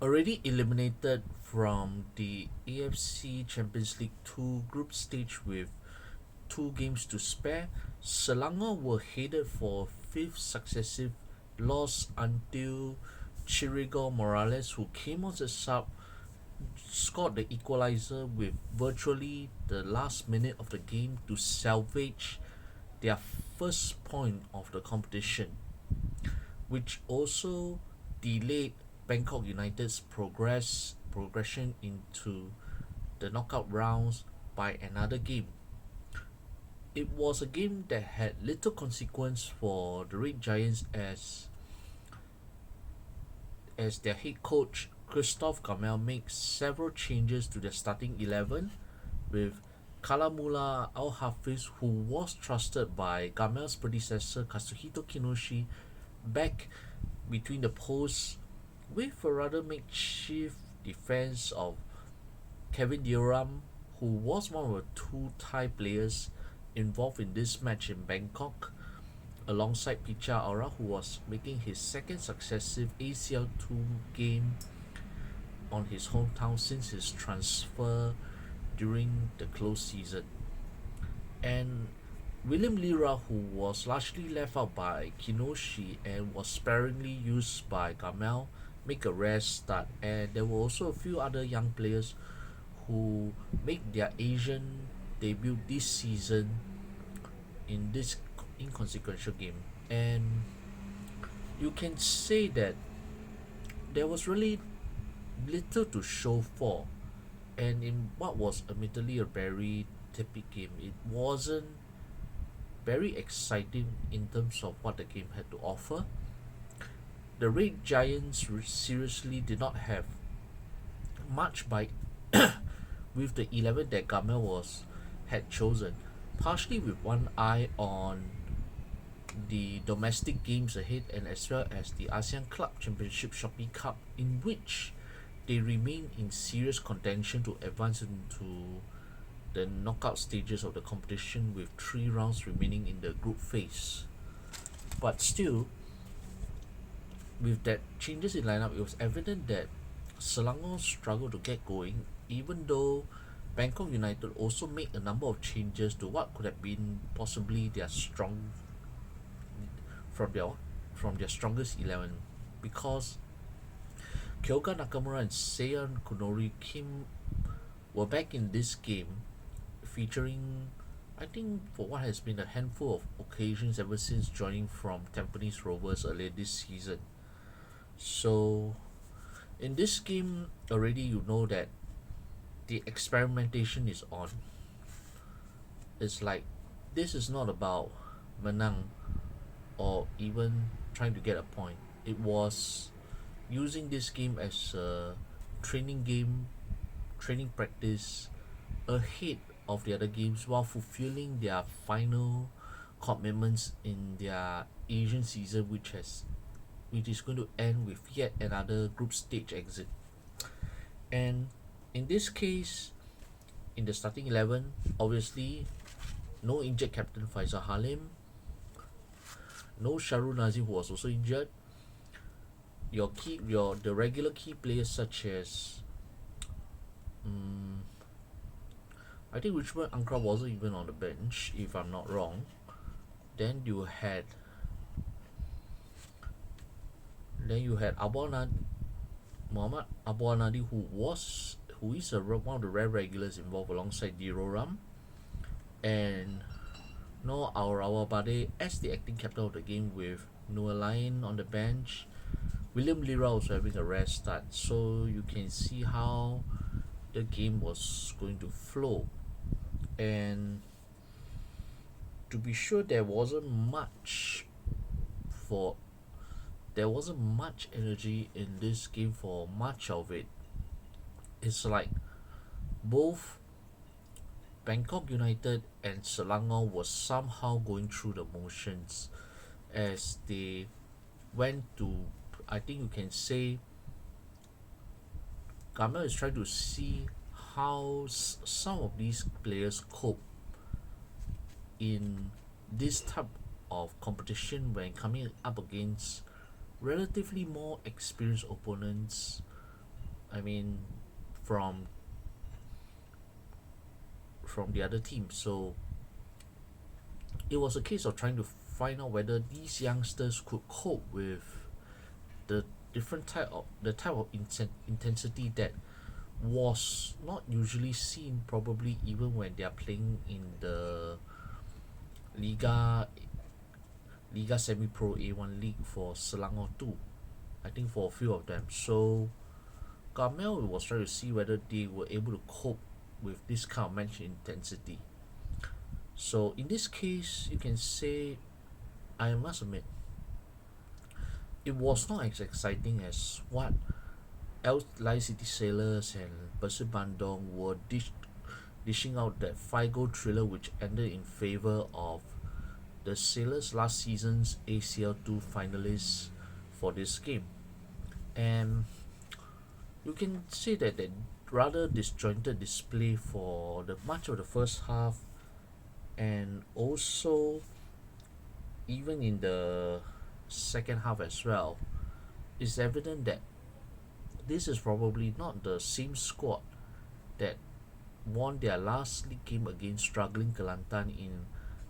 Already eliminated from the AFC Champions League 2 group stage with 2 games to spare, Selangor were headed for fifth successive loss until Chirigo Morales, who came on as a sub, scored the equalizer with virtually the last minute of the game to salvage their first point of the competition, which also delayed Bangkok United's progression into the knockout rounds by another game. It was a game that had little consequence for the Red Giants as their head coach Christophe Gamel makes several changes to their starting 11, with Kalamullah Al Hafiz, who was trusted by Gamel's predecessor Katsuhito Kinoshi, back between the posts, with a rather makeshift defense of Kevin Dioram, who was one of the two Thai players involved in this match in Bangkok, alongside Picha Aura, who was making his second successive ACL2 game on his hometown since his transfer during the close season. And William Lira, who was largely left out by Kinoshi and was sparingly used by Gamel, make a rare start. And there were also a few other young players who make their Asian debut this season in this inconsequential game. And you can say that there was really little to show for. And in what was admittedly a very typical game, it wasn't very exciting in terms of what the game had to offer. The Red Giants seriously did not have much by with the 11 that Gamel had chosen, partially with one eye on the domestic games ahead and as well as the ASEAN Club Championship Shopee Cup, in which they remain in serious contention to advance into the knockout stages of the competition with 3 rounds remaining in the group phase. But still, with that changes in lineup, it was evident that Selangor struggled to get going, even though Bangkok United also made a number of changes to what could have been possibly their from their strongest 11, because Kyoga Nakamura and Seiyan Kunori were back in this game, featuring, I think, for what has been a handful of occasions ever since joining from Tampines Rovers earlier this season. So in this game already you know that the experimentation is on. It's like, this is not about menang or even trying to get a point. It was using this game as a training game, training practice ahead of the other games, while fulfilling their final commitments in their Asian season, which is going to end with yet another group stage exit. And in this case, in the starting 11, obviously no injured captain Faisal Halim, no Sharul Nazim, who was also injured. The regular key players such as I think Richmond Ankara wasn't even on the bench, if I'm not wrong. Then you had Muhammad Abu Nadi, who is one of the rare regulars involved alongside Diroram, and Noor Arawabade as the acting captain of the game, with Nooa Laine on the bench. William Lira also having a rare start, so you can see how the game was going to flow. And to be sure, there wasn't much energy in this game for much of it. It's like both Bangkok United and Selangor was somehow going through the motions as they went to, I think you can say, Gamel is trying to see how some of these players cope in this type of competition when coming up against relatively more experienced opponents I mean, from the other team. So it was a case of trying to find out whether these youngsters could cope with the type of intensity that was not usually seen, probably even when they are playing in the Liga Semi Pro A1 League for Selangor 2. I think for a few of them. So Carmel was trying to see whether they were able to cope with this kind of match intensity. So in this case, you can say, I must admit, it was not as exciting as what Lion City Sailors and Persib Bandung were dishing out that 5-goal thriller which ended in favor of the Sailors last season's ACL2 finalists for this game. And you can say that the rather disjointed display for the much of the first half, and also even in the second half as well, it's evident that this is probably not the same squad that won their last league game against struggling Kelantan in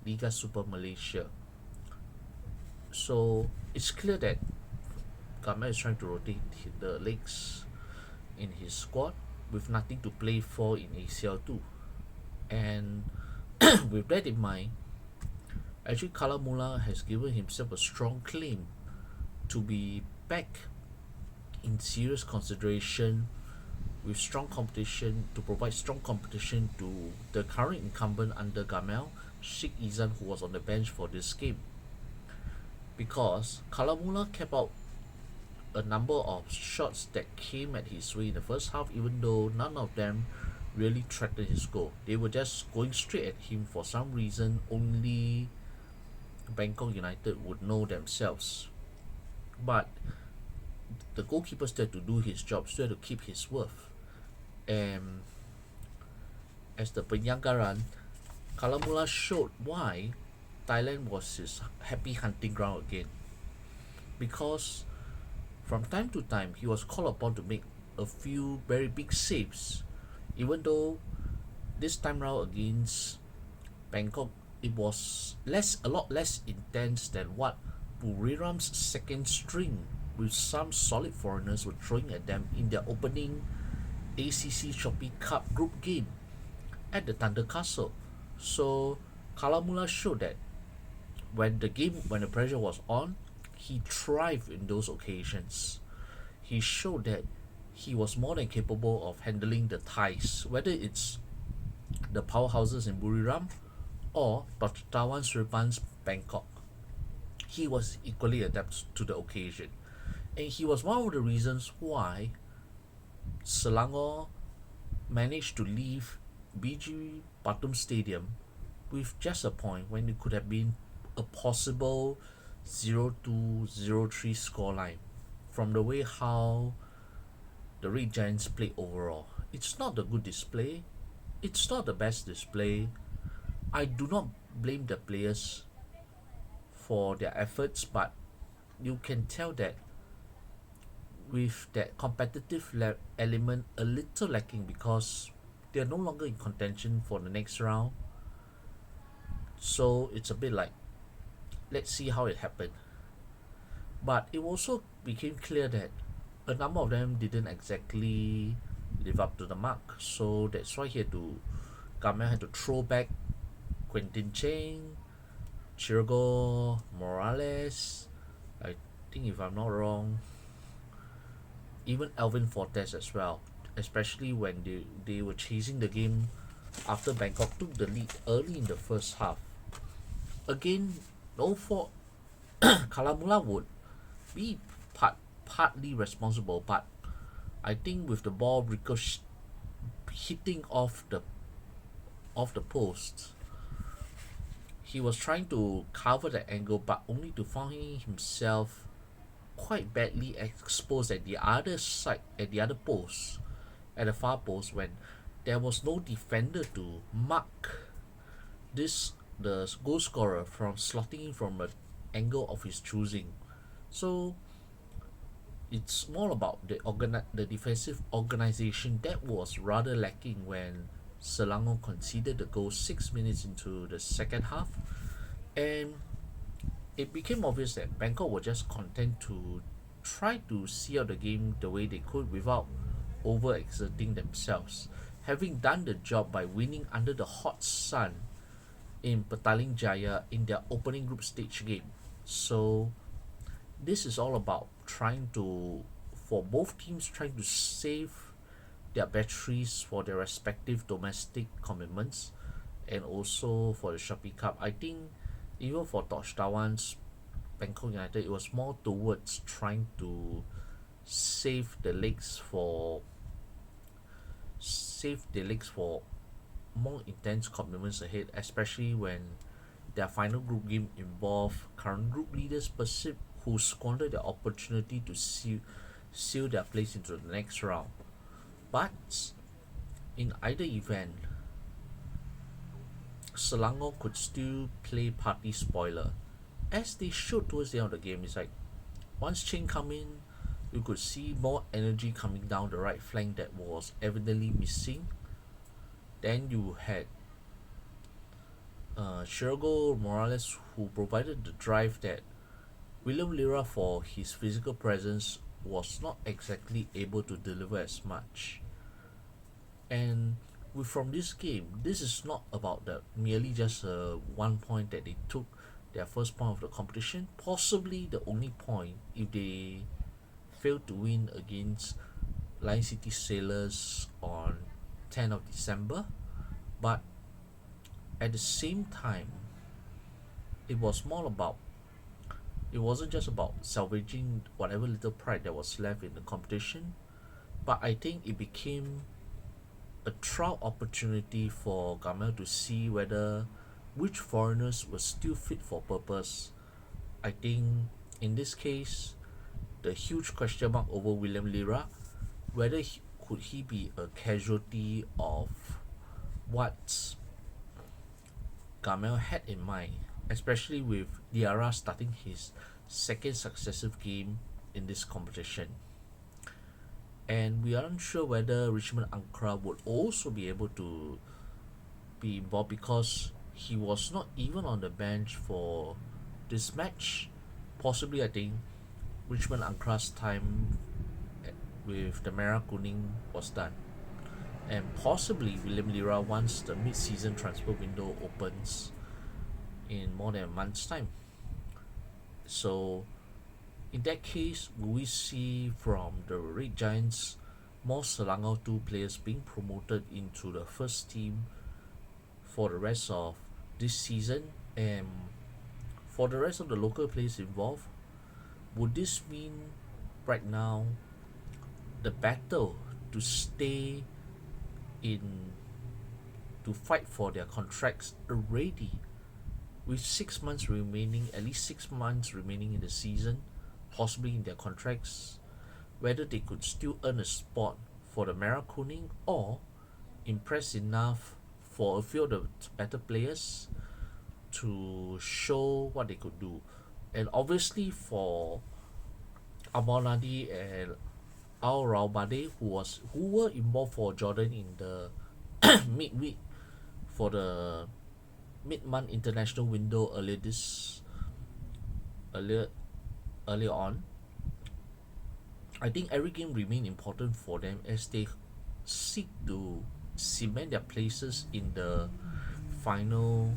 Liga Super Malaysia. So it's clear that Gamal is trying to rotate the legs in his squad with nothing to play for in ACL2. And with that in mind, actually Kalamullah has given himself a strong claim to be back in serious consideration with strong competition, to provide strong competition to the current incumbent under Gamel, Sheikh Izan, who was on the bench for this game. Because Kalamullah kept out a number of shots that came at his way in the first half, even though none of them really threatened his goal. They were just going straight at him for some reason only Bangkok United would know themselves. But the goalkeeper still had to do his job, still had to keep his worth. And as the penyanggaran, Kalamullah showed why Thailand was his happy hunting ground again. Because from time to time, he was called upon to make a few very big saves. Even though this time round against Bangkok, it was a lot less intense than what Buriram's second string with some solid foreigners were throwing at them in their opening ACC Shopee Cup group game at the Thunder Castle. So Kalamullah showed that when the pressure was on, he thrived in those occasions. He showed that he was more than capable of handling the Thais, whether it's the powerhouses in Buriram or Tawan Sripan's Bangkok. He was equally adept to the occasion. And he was one of the reasons why Selangor managed to leave BG Patum Stadium with just a point when it could have been a possible 0-2, 0-3 scoreline from the way how the Red Giants played overall. It's not a good display. It's not the best display. I do not blame the players for their efforts, but you can tell that with that competitive element a little lacking because they are no longer in contention for the next round. So it's a bit like, let's see how it happened. But it also became clear that a number of them didn't exactly live up to the mark. So that's why Gamel had to throw back Quentin Cheng, Chirgo Morales, I think if I'm not wrong, even Alvin Fortes as well, especially when they were chasing the game after Bangkok took the lead early in the first half. Again, no fault. Kalamullah would be partly responsible, but I think with the ball hitting off the post, he was trying to cover the angle, but only to find himself quite badly exposed at the other side, at the other post, at the far post, when there was no defender to mark the goal scorer from slotting in from an angle of his choosing. So it's more about the defensive organization that was rather lacking when Selangor conceded the goal 6 minutes into the second half, and it became obvious that Bangkok were just content to try to see out the game the way they could without overexerting themselves, having done the job by winning under the hot sun in Petaling Jaya in their opening group stage game. So this is all about trying to, for both teams, trying to save their batteries for their respective domestic commitments and also for the Shopee Cup. I think even for Toch Tawan's Bangkok United, it was more towards trying to save the legs for more intense commitments ahead, especially when their final group game involved current group leaders Persib, who squandered the opportunity to seal their place into the next round. But in either event, Selangor could still play party spoiler, as they showed towards the end of the game. It's like once Cheng come in, you could see more energy coming down the right flank that was evidently missing. Then you had Shergo Morales, who provided the drive that William Lira, for his physical presence, was not exactly able to deliver as much. And from this game, this is not about the merely just 1 point that they took, their first point of the competition, possibly the only point if they failed to win against Lion City Sailors on 10th of December. But at the same time, it wasn't just about salvaging whatever little pride that was left in the competition, but I think it became a trial opportunity for Gamel to see whether which foreigners were still fit for purpose. I think in this case, the huge question mark over William Lira, whether could he be a casualty of what Gamel had in mind, especially with Diarra starting his second successive game in this competition. And we aren't sure whether Richmond Ankara would also be able to be involved, because he was not even on the bench for this match. Possibly, I think Richmond Ankara's time with the Merah Kuning was done, and possibly William Lira once the mid-season transfer window opens in more than a month's time. So in that case, will we see from the Red Giants more Selangor 2 players being promoted into the first team for the rest of this season? And for the rest of the local players involved, would this mean right now the battle to stay in, to fight for their contracts already, with 6 months remaining, at least 6 months remaining in the season, possibly in their contracts, whether they could still earn a spot for the Merah Kuning or impress enough for a few of the better players to show what they could do? And obviously for Amal Nadi and Al Raubade, who were involved for Jordan in the midweek for the mid-month international window earlier on, I think every game remained important for them as they seek to cement their places in the final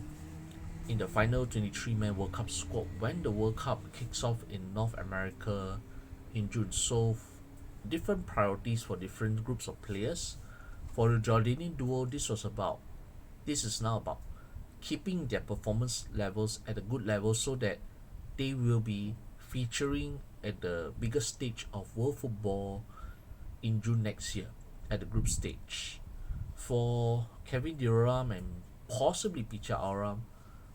23-man World Cup squad when the World Cup kicks off in North America in June. So different priorities for different groups of players. For the Jordanian duo, this is now about keeping their performance levels at a good level so that they will be featuring at the biggest stage of world football in June next year at the group stage. For Kevin Dioram and possibly Picha Auram,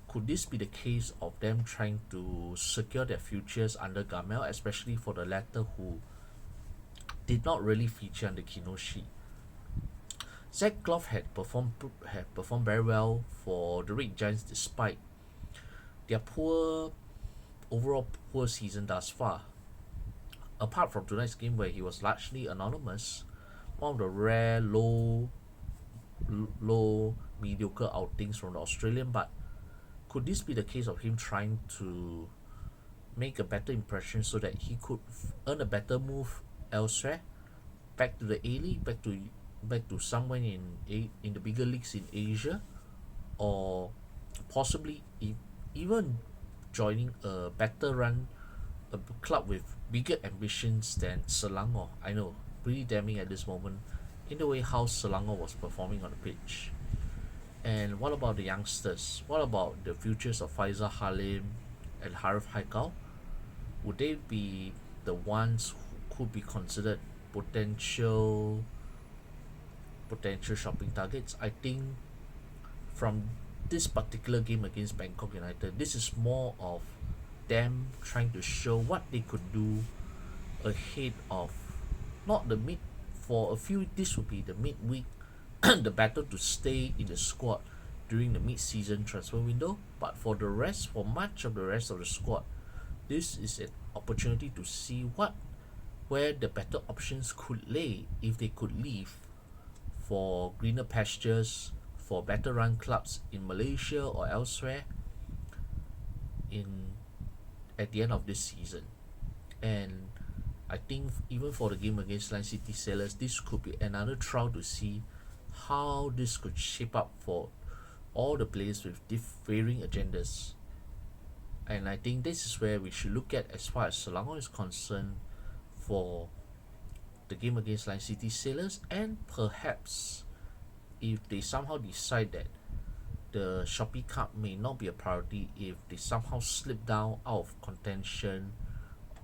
could this be the case of them trying to secure their futures under Gamel, especially for the latter, who did not really feature on the Kino sheet? Zach Glove had performed very well for the Red Giants despite their overall poor season thus far. apart from tonight's game where he was largely anonymous, one of the rare low mediocre outings from the Australian. But could this be the case of him trying to make a better impression so that he could earn a better move elsewhere, back to the A League, back to somewhere in the bigger leagues in Asia, or possibly even joining a better run, a club with bigger ambitions than Selangor. I know, pretty damning at this moment in the way how Selangor was performing on the pitch. And what about the youngsters? What about the futures of Faisal Halim and Harif Haikal? Would they be the ones who could be considered potential shopping targets? I think from this particular game against Bangkok United, this is more of them trying to show what they could do ahead of not the mid for a few. This would be the midweek the battle to stay in the squad during the mid-season transfer window. But for much of the rest of the squad, this is an opportunity to see where the better options could lay if they could leave for greener pastures, for better run clubs in Malaysia or elsewhere in at the end of this season. And I think even for the game against Line City Sailors, this could be another trial to see how this could shape up for all the players with varying agendas. And I think this is where we should look at as far as Selangor is concerned for the game against Line City Sailors, and perhaps if they somehow decide that the Shopee Cup may not be a priority, if they somehow slip down out of contention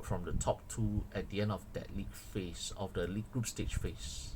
from the top two at the end of that league phase, of the league group stage phase.